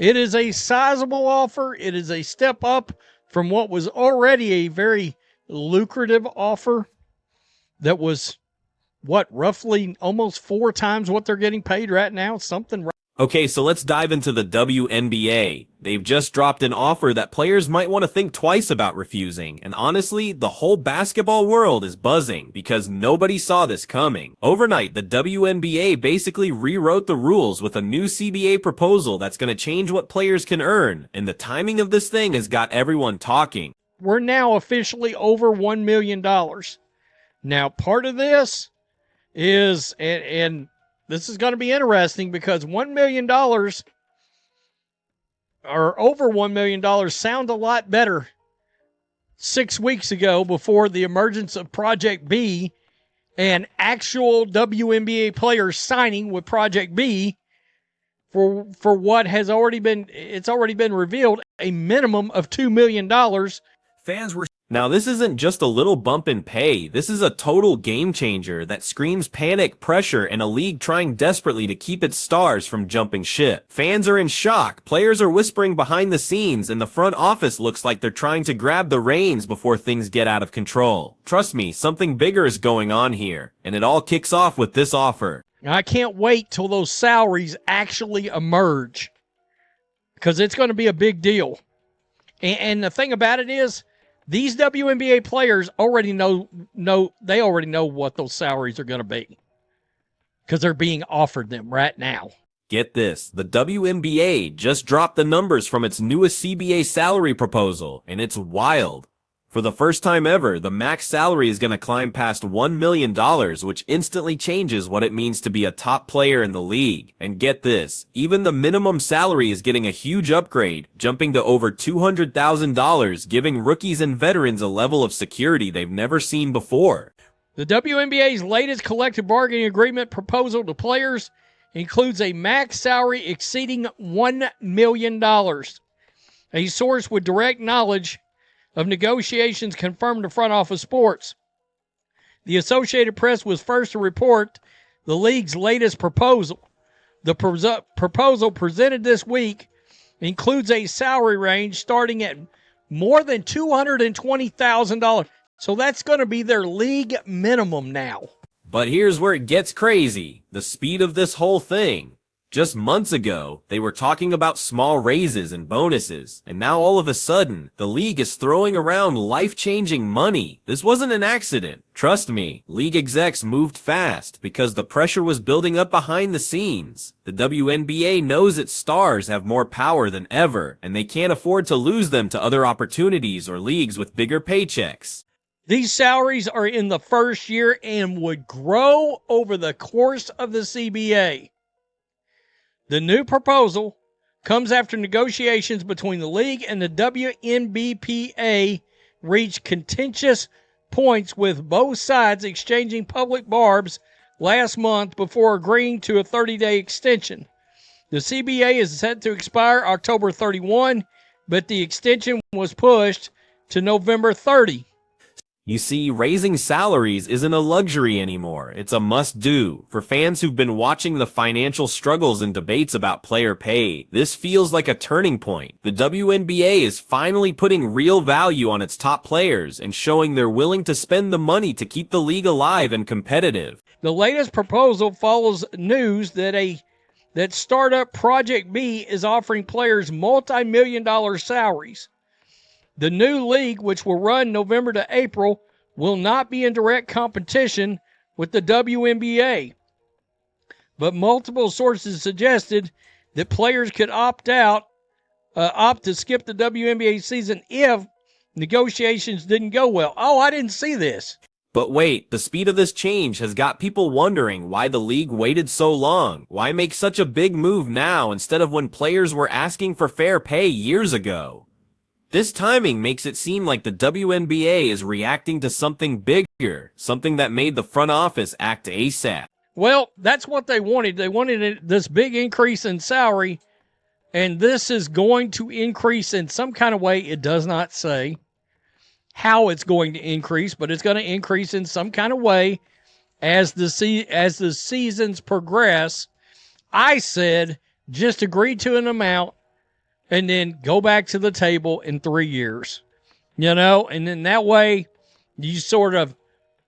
It is a sizable offer. It is a step up from what was already a very lucrative offer that was, roughly almost 4 times what they're getting paid right now? Something. Okay, so let's dive into the WNBA. They've just dropped an offer that players might want to think twice about refusing, and honestly, the whole basketball world is buzzing because nobody saw this coming. Overnight, the WNBA basically rewrote the rules with a new CBA proposal that's going to change what players can earn, and the timing of this thing has got everyone talking. We're now officially over $1 million. Now, part of this is, and this is going to be interesting because $1 million or over $1 million sound a lot better 6 weeks ago before the emergence of Project B and actual WNBA players signing with Project B for what has already been revealed, a minimum of $2 million. Fans were... Now, this isn't just a little bump in pay. This is a total game changer that screams panic, pressure, and a league trying desperately to keep its stars from jumping ship. Fans are in shock, players are whispering behind the scenes, and the front office looks like they're trying to grab the reins before things get out of control. Trust me, something bigger is going on here, and it all kicks off with this offer. I can't wait till those salaries actually emerge because it's going to be a big deal. And the thing about it is, these WNBA players already know what those salaries are going to be because they're being offered them right now. Get this, the WNBA just dropped the numbers from its newest CBA salary proposal, and it's wild. For the first time ever, the max salary is going to climb past $1 million, which instantly changes what it means to be a top player in the league. And get this, even the minimum salary is getting a huge upgrade, jumping to over $200,000, giving rookies and veterans a level of security they've never seen before. The WNBA's latest collective bargaining agreement proposal to players includes a max salary exceeding $1 million. A source with direct knowledge of negotiations confirmed to Front Office Sports. The Associated Press was first to report the league's latest proposal. The proposal presented this week includes a salary range starting at more than $220,000. So that's going to be their league minimum now. But here's where it gets crazy, the speed of this whole thing. Just months ago, they were talking about small raises and bonuses, and now all of a sudden, the league is throwing around life-changing money. This wasn't an accident. Trust me, league execs moved fast because the pressure was building up behind the scenes. The WNBA knows its stars have more power than ever, and they can't afford to lose them to other opportunities or leagues with bigger paychecks. These salaries are in the first year and would grow over the course of the CBA. The new proposal comes after negotiations between the league and the WNBPA reached contentious points with both sides exchanging public barbs last month before agreeing to a 30-day extension. The CBA is set to expire October 31, but the extension was pushed to November 30. You see, raising salaries isn't a luxury anymore. It's a must-do. For fans who've been watching the financial struggles and debates about player pay, this feels like a turning point. The WNBA is finally putting real value on its top players and showing they're willing to spend the money to keep the league alive and competitive. The latest proposal follows news that startup Project B is offering players multi-million-dollar salaries. The new league, which will run November to April, will not be in direct competition with the WNBA. But multiple sources suggested that players could opt to skip the WNBA season if negotiations didn't go well. Oh, I didn't see this. But wait, the speed of this change has got people wondering why the league waited so long. Why make such a big move now instead of when players were asking for fair pay years ago? This timing makes it seem like the WNBA is reacting to something bigger, something that made the front office act ASAP. Well, that's what they wanted. They wanted this big increase in salary, and this is going to increase in some kind of way. It does not say how it's going to increase, but it's going to increase in some kind of way as the seasons progress. I said just agree to an amount and then go back to the table in 3 years. And then that way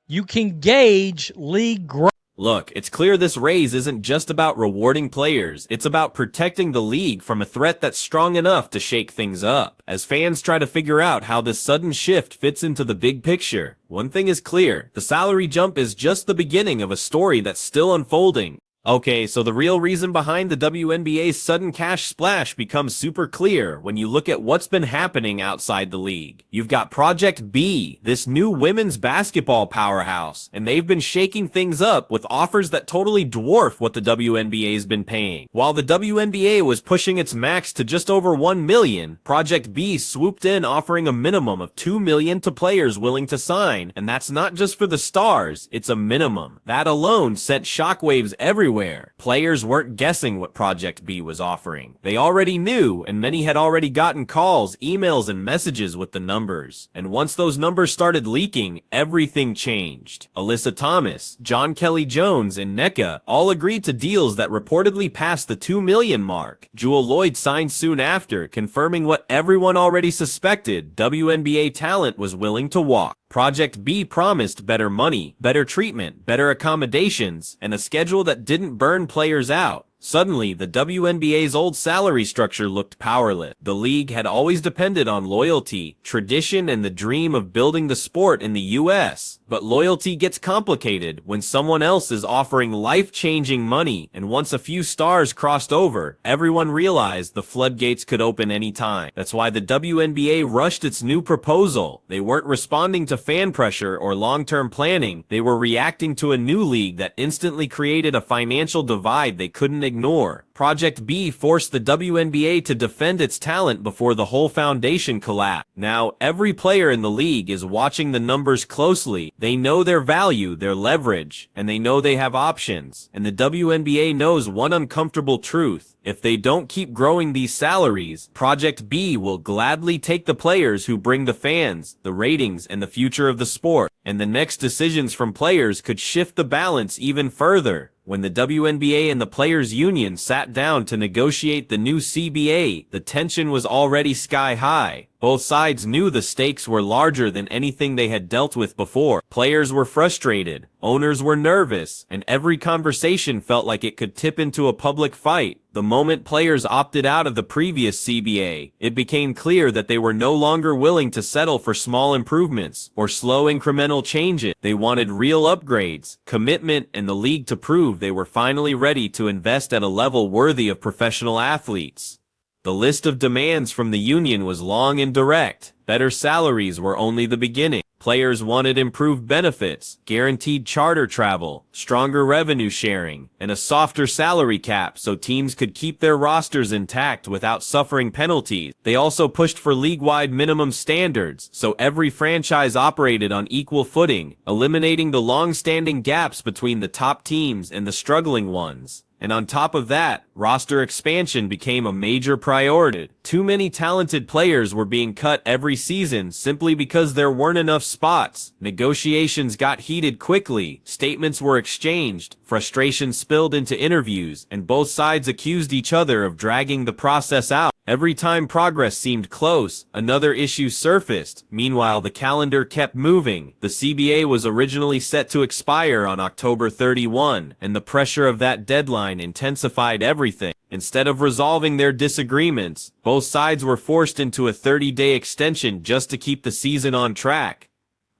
you can gauge league growth. Look, it's clear this raise isn't just about rewarding players, it's about protecting the league from a threat that's strong enough to shake things up. As fans try to figure out how this sudden shift fits into the big picture, one thing is clear: the salary jump is just the beginning of a story that's still unfolding. Okay, so the real reason behind the WNBA's sudden cash splash becomes super clear when you look at what's been happening outside the league. You've got Project B, this new women's basketball powerhouse, and they've been shaking things up with offers that totally dwarf what the WNBA's been paying. While the WNBA was pushing its max to just over $1 million, Project B swooped in offering a minimum of $2 million to players willing to sign, and that's not just for the stars, it's a minimum. That alone sent shockwaves everywhere. Players weren't guessing what Project B was offering. They already knew, and many had already gotten calls, emails, and messages with the numbers. And once those numbers started leaking, everything changed. Alyssa Thomas, John Kelly Jones, and NECA all agreed to deals that reportedly passed the $2 million mark. Jewel Lloyd signed soon after, confirming what everyone already suspected: WNBA talent was willing to walk. Project B promised better money, better treatment, better accommodations, and a schedule that didn't burn players out. Suddenly, the WNBA's old salary structure looked powerless. The league had always depended on loyalty, tradition, and the dream of building the sport in the US. But loyalty gets complicated when someone else is offering life-changing money, and once a few stars crossed over, everyone realized the floodgates could open any time. That's why the WNBA rushed its new proposal. They weren't responding to fan pressure or long-term planning. They were reacting to a new league that instantly created a financial divide they couldn't ignore. Project B forced the WNBA to defend its talent before the whole foundation collapsed. Now, every player in the league is watching the numbers closely. They know their value, their leverage, and they know they have options. And the WNBA knows one uncomfortable truth: if they don't keep growing these salaries, Project B will gladly take the players who bring the fans, the ratings, and the future of the sport. And the next decisions from players could shift the balance even further. When the WNBA and the Players Union sat down to negotiate the new CBA, the tension was already sky high. Both sides knew the stakes were larger than anything they had dealt with before. Players were frustrated, owners were nervous, and every conversation felt like it could tip into a public fight. The moment players opted out of the previous CBA, it became clear that they were no longer willing to settle for small improvements or slow incremental changes. They wanted real upgrades, commitment, and the league to prove they were finally ready to invest at a level worthy of professional athletes. The list of demands from the union was long and direct. Better salaries were only the beginning. Players wanted improved benefits, guaranteed charter travel, stronger revenue sharing, and a softer salary cap so teams could keep their rosters intact without suffering penalties. They also pushed for league-wide minimum standards so every franchise operated on equal footing, eliminating the long-standing gaps between the top teams and the struggling ones. And on top of that, roster expansion became a major priority. Too many talented players were being cut every season simply because there weren't enough spots. Negotiations got heated quickly, statements were exchanged, frustration spilled into interviews, and both sides accused each other of dragging the process out. Every time progress seemed close, another issue surfaced. Meanwhile, the calendar kept moving. The CBA was originally set to expire on October 31, and the pressure of that deadline intensified everything. Instead of resolving their disagreements, both sides were forced into a 30-day extension just to keep the season on track.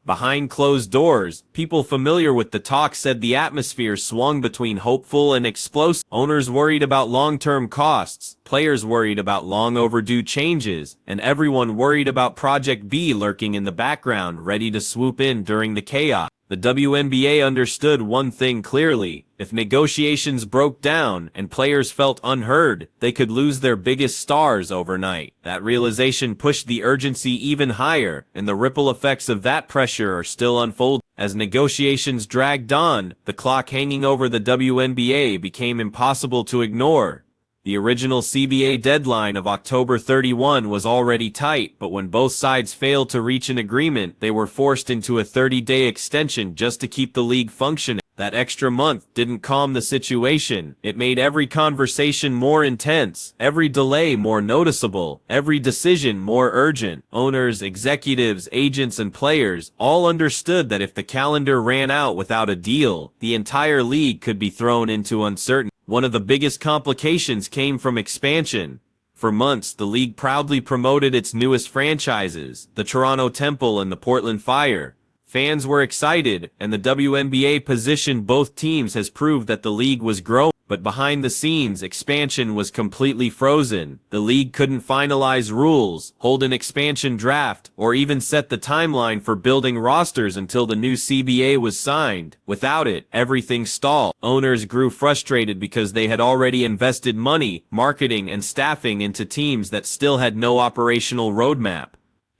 Behind closed doors, people familiar with the talk said the atmosphere swung between hopeful and explosive. Owners worried about long-term costs, players worried about long overdue changes, and everyone worried about Project B lurking in the background, ready to swoop in during the chaos. The WNBA understood one thing clearly: if negotiations broke down and players felt unheard, they could lose their biggest stars overnight. That realization pushed the urgency even higher, and the ripple effects of that pressure are still unfolding. As negotiations dragged on, the clock hanging over the WNBA became impossible to ignore. The original CBA deadline of October 31 was already tight, but when both sides failed to reach an agreement, they were forced into a 30-day extension just to keep the league functioning. That extra month didn't calm the situation. It made every conversation more intense, every delay more noticeable, every decision more urgent. Owners, executives, agents, and players all understood that if the calendar ran out without a deal, the entire league could be thrown into uncertainty. One of the biggest complications came from expansion. For months, the league proudly promoted its newest franchises, the Toronto Temple and the Portland Fire. Fans were excited, and the WNBA positioned both teams has proved that the league was growing. But behind the scenes, expansion was completely frozen. The league couldn't finalize rules, hold an expansion draft, or even set the timeline for building rosters until the new CBA was signed. Without it, everything stalled. Owners grew frustrated because they had already invested money, marketing, and staffing into teams that still had no operational roadmap.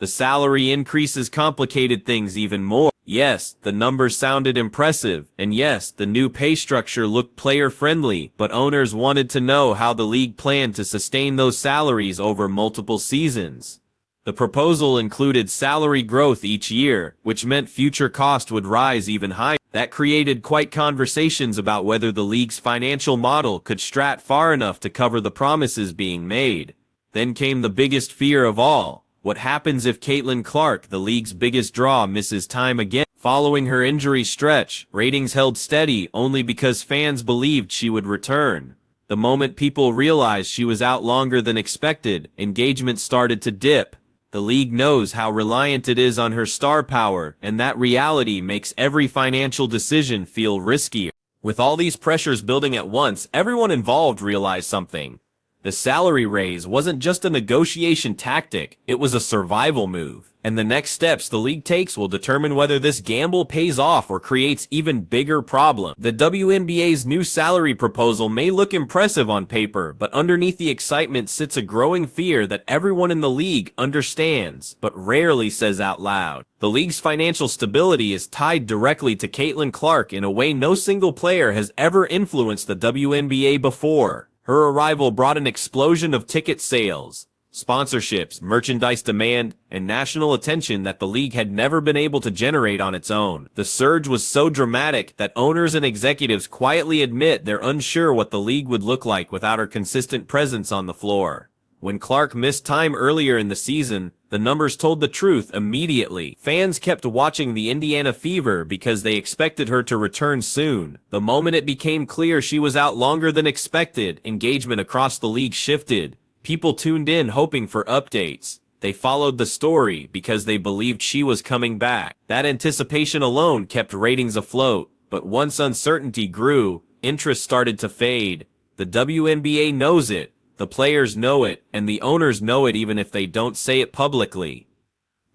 The salary increases complicated things even more. Yes, the numbers sounded impressive, and yes, the new pay structure looked player-friendly, but owners wanted to know how the league planned to sustain those salaries over multiple seasons. The proposal included salary growth each year, which meant future cost would rise even higher. That created quite conversations about whether the league's financial model could stretch far enough to cover the promises being made. Then came the biggest fear of all. What happens if Caitlin Clark, the league's biggest draw, misses time again? Following her injury stretch, ratings held steady only because fans believed she would return. The moment people realized she was out longer than expected, engagement started to dip. The league knows how reliant it is on her star power, and that reality makes every financial decision feel riskier. With all these pressures building at once, everyone involved realized something. The salary raise wasn't just a negotiation tactic, it was a survival move. And the next steps the league takes will determine whether this gamble pays off or creates even bigger problems. The WNBA's new salary proposal may look impressive on paper, but underneath the excitement sits a growing fear that everyone in the league understands, but rarely says out loud. The league's financial stability is tied directly to Caitlin Clark in a way no single player has ever influenced the WNBA before. Her arrival brought an explosion of ticket sales, sponsorships, merchandise demand, and national attention that the league had never been able to generate on its own. The surge was so dramatic that owners and executives quietly admit they're unsure what the league would look like without her consistent presence on the floor. When Clark missed time earlier in the season, the numbers told the truth immediately. Fans kept watching the Indiana Fever because they expected her to return soon. The moment it became clear she was out longer than expected, engagement across the league shifted. People tuned in hoping for updates. They followed the story because they believed she was coming back. That anticipation alone kept ratings afloat. But once uncertainty grew, interest started to fade. The WNBA knows it. The players know it, and the owners know it even if they don't say it publicly.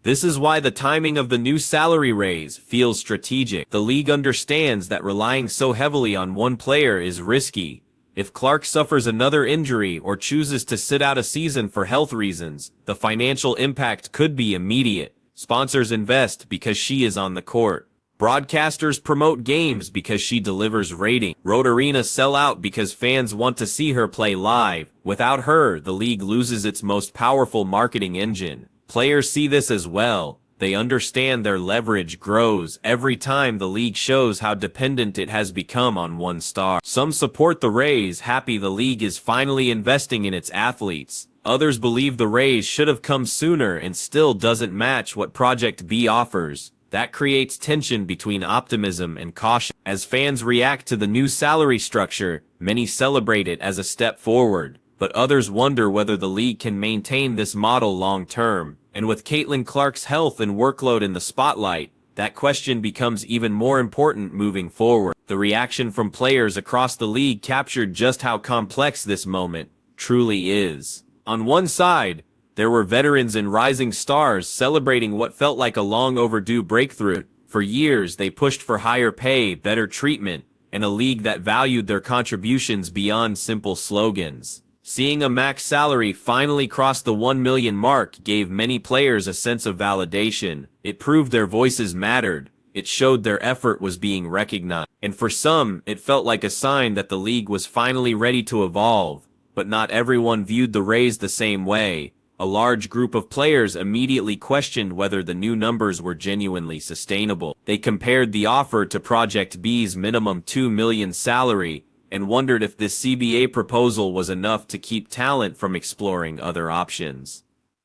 This is why the timing of the new salary raise feels strategic. The league understands that relying so heavily on one player is risky. If Clark suffers another injury or chooses to sit out a season for health reasons, the financial impact could be immediate. Sponsors invest because she is on the court. Broadcasters promote games because she delivers rating. Road arenas sell out because fans want to see her play live. Without her, the league loses its most powerful marketing engine. Players see this as well. They understand their leverage grows every time the league shows how dependent it has become on one star. Some support the raise, happy the league is finally investing in its athletes. Others believe the raise should have come sooner and still doesn't match what Project B offers. That creates tension between optimism and caution. As fans react to the new salary structure, many celebrate it as a step forward, but others wonder whether the league can maintain this model long term. And with Caitlin Clark's health and workload in the spotlight, that question becomes even more important moving forward. The reaction from players across the league captured just how complex this moment truly is. On one side, there were veterans and rising stars celebrating what felt like a long overdue breakthrough. For years, they pushed for higher pay, better treatment, and a league that valued their contributions beyond simple slogans. Seeing a max salary finally cross the 1 million mark gave many players a sense of validation. It proved their voices mattered. It showed their effort was being recognized. And for some, it felt like a sign that the league was finally ready to evolve. But not everyone viewed the raise the same way. A large group of players immediately questioned whether the new numbers were genuinely sustainable. They compared the offer to Project B's minimum $2 million salary and wondered if this CBA proposal was enough to keep talent from exploring other options.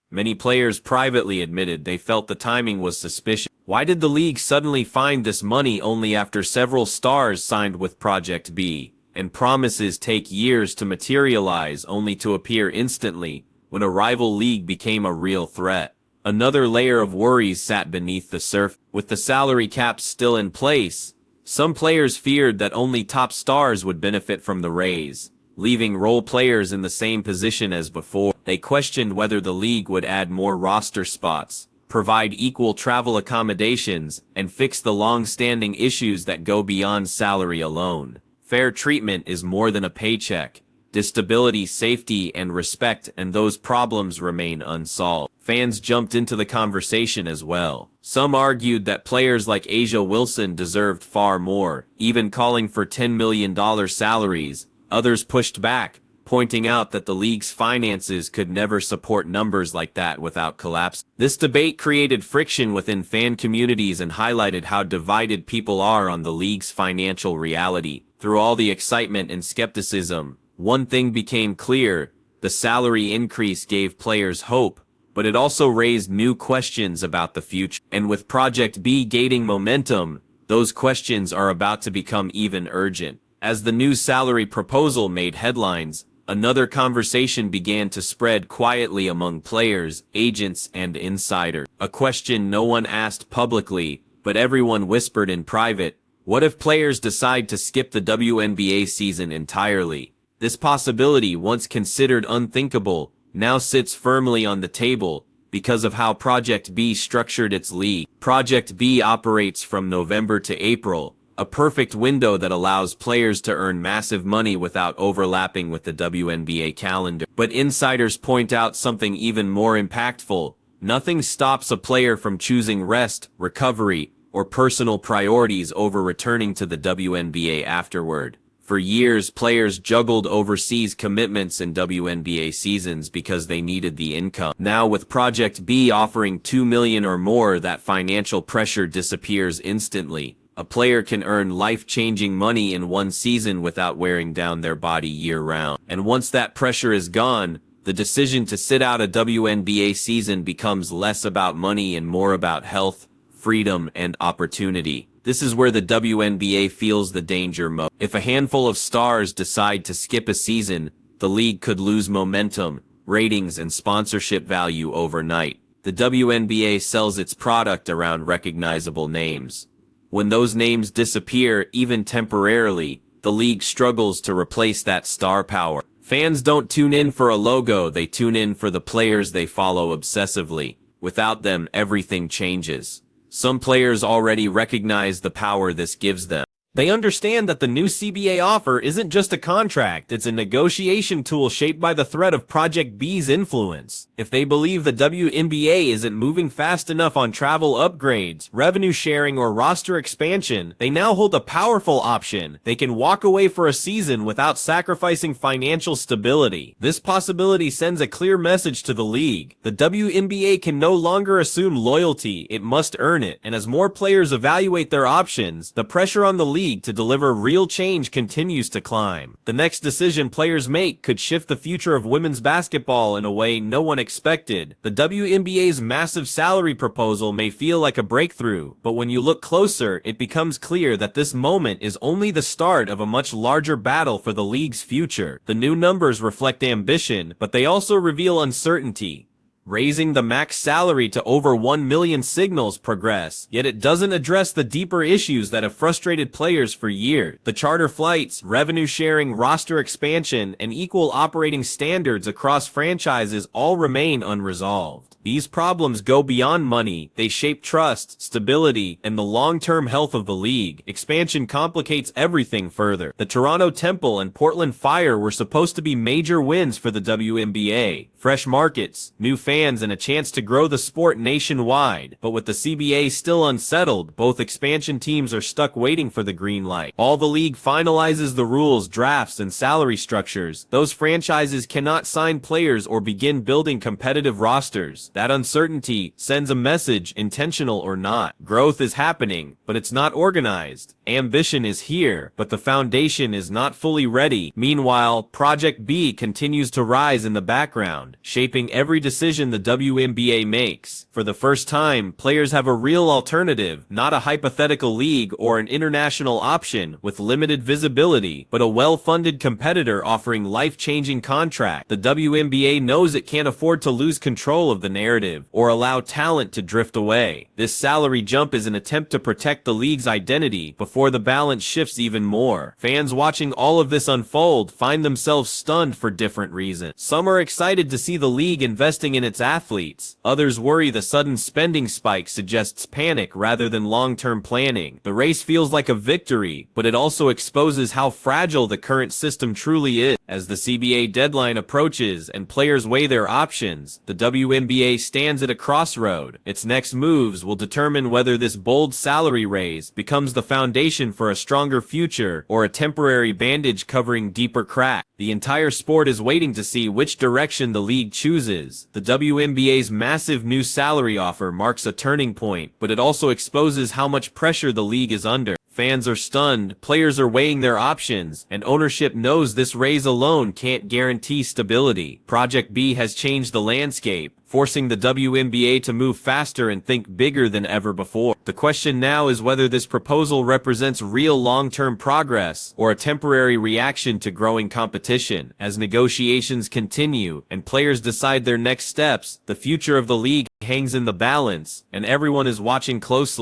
Many players privately admitted they felt the timing was suspicious. Why did the league suddenly find this money only after several stars signed with Project B, and promises take years to materialize only to appear instantly when a rival league became a real threat? Another layer of worries sat beneath the surface. With the salary caps still in place, some players feared that only top stars would benefit from the raise, leaving role players in the same position as before. They questioned whether the league would add more roster spots, provide equal travel accommodations, and fix the long-standing issues that go beyond salary alone. Fair treatment is more than a paycheck. Stability, safety, and respect, and those problems remain unsolved. Fans jumped into the conversation as well. Some argued that players like A'ja Wilson deserved far more, even calling for $10 million salaries. Others pushed back, pointing out that the league's finances could never support numbers like that without collapse. This debate created friction within fan communities and highlighted how divided people are on the league's financial reality. Through all the excitement and skepticism, one thing became clear: the salary increase gave players hope, but it also raised new questions about the future. And with Project B gaining momentum, those questions are about to become even urgent. As the new salary proposal made headlines, another conversation began to spread quietly among players, agents, and insiders. A question no one asked publicly, but everyone whispered in private: what if players decide to skip the WNBA season entirely? This possibility, once considered unthinkable, now sits firmly on the table because of how Project B structured its league. Project B operates from November to April, a perfect window that allows players to earn massive money without overlapping with the WNBA calendar. But insiders point out something even more impactful: nothing stops a player from choosing rest, recovery, or personal priorities over returning to the WNBA afterward. For years, players juggled overseas commitments in WNBA seasons because they needed the income. Now, with Project B offering $2 million or more, that financial pressure disappears instantly. A player can earn life-changing money in one season without wearing down their body year-round. And once that pressure is gone, the decision to sit out a WNBA season becomes less about money and more about health, freedom, and opportunity. This is where the WNBA feels the danger most. If a handful of stars decide to skip a season, the league could lose momentum, ratings, and sponsorship value overnight. The WNBA sells its product around recognizable names. When those names disappear, even temporarily, the league struggles to replace that star power. Fans don't tune in for a logo, they tune in for the players they follow obsessively. Without them, everything changes. Some players already recognize the power this gives them. They understand that the new CBA offer isn't just a contract, it's a negotiation tool shaped by the threat of Project B's influence. If they believe the WNBA isn't moving fast enough on travel upgrades, revenue sharing, or roster expansion, they now hold a powerful option. They can walk away for a season without sacrificing financial stability. This possibility sends a clear message to the league. The WNBA can no longer assume loyalty, it must earn it. And as more players evaluate their options, the pressure on the league to deliver real change continues to climb. The next decision players make could shift the future of women's basketball in a way no one expected. The WNBA's massive salary proposal may feel like a breakthrough, but when you look closer, it becomes clear that this moment is only the start of a much larger battle for the league's future. The new numbers reflect ambition, but they also reveal uncertainty. Raising the max salary to over $1 million signals progress, yet it doesn't address the deeper issues that have frustrated players for years. The charter flights, revenue sharing, roster expansion, and equal operating standards across franchises all remain unresolved. These problems go beyond money. They shape trust, stability, and the long-term health of the league. Expansion complicates everything further. The Toronto Temple and Portland Fire were supposed to be major wins for the WNBA. Fresh markets, new fans, and a chance to grow the sport nationwide. But with the CBA still unsettled, both expansion teams are stuck waiting for the green light. All the league finalizes the rules, drafts, and salary structures. Those franchises cannot sign players or begin building competitive rosters. That uncertainty sends a message, intentional or not. Growth is happening, but it's not organized. Ambition is here, but the foundation is not fully ready. Meanwhile, Project B continues to rise in the background, shaping every decision the WNBA makes. For the first time, players have a real alternative, not a hypothetical league or an international option with limited visibility, but a well-funded competitor offering life-changing contract. The WNBA knows it can't afford to lose control of the narrative or allow talent to drift away. This salary jump is an attempt to protect the league's identity before the balance shifts even more. Fans watching all of this unfold find themselves stunned for different reasons. Some are excited to see the league investing in its athletes. Others worry the sudden spending spike suggests panic rather than long-term planning. The race feels like a victory, but it also exposes how fragile the current system truly is. As the CBA deadline approaches and players weigh their options, the WNBA stands at a crossroad. Its next moves will determine whether this bold salary raise becomes the foundation for a stronger future or a temporary bandage covering deeper cracks. The entire sport is waiting to see which direction the league chooses. The WNBA's massive new salary offer marks a turning point, but it also exposes how much pressure the league is under. Fans are stunned, players are weighing their options, and ownership knows this raise alone can't guarantee stability. Project B has changed the landscape, forcing the WNBA to move faster and think bigger than ever before. The question now is whether this proposal represents real long-term progress or a temporary reaction to growing competition. As negotiations continue and players decide their next steps, the future of the league hangs in the balance, and everyone is watching closely.